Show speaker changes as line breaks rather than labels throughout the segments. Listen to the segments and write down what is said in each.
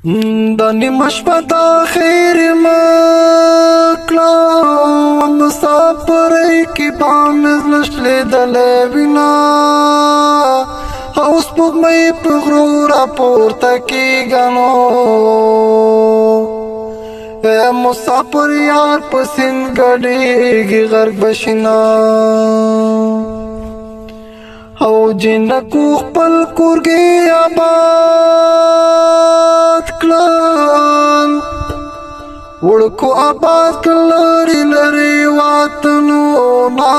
د نیمه شپه د خیر مکړه مسافرۍ کې بام زلش لیدلی وینا او سپوږمۍ په غرو راپورته کېږه نو مسافر یار په سیند ګډېږي غرق بشینا او جنکو خپل کورګې آباد کړل وړکو آباد کړل لرې لرې وطنونه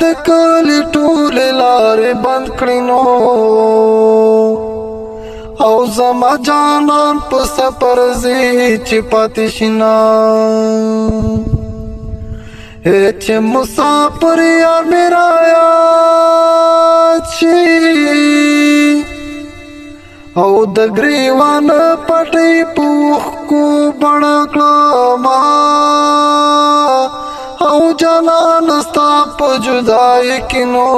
د کلي ټولې لارې بند کړې نو او زما جانان په سفر ځي چې پاتې شي نه چې مسافر یار مې رایاد شي او د ګریوان پټۍ په اوښکو بڼه کړمه او جانان ستا په جدایۍ کې نو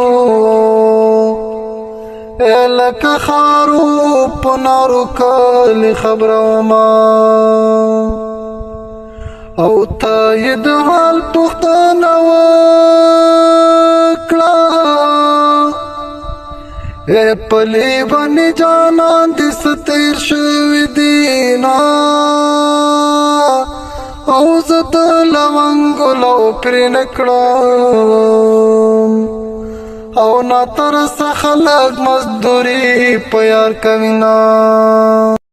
لکه خارو په نارو کلي خبرومه او تا یې د حال پوښتنه وکړه په لیوني جانان دې څه تېر شوي دي نه او زه د لونګو لو پرې نه کړم او ناترسه خلک مزدوري په یار کوي نه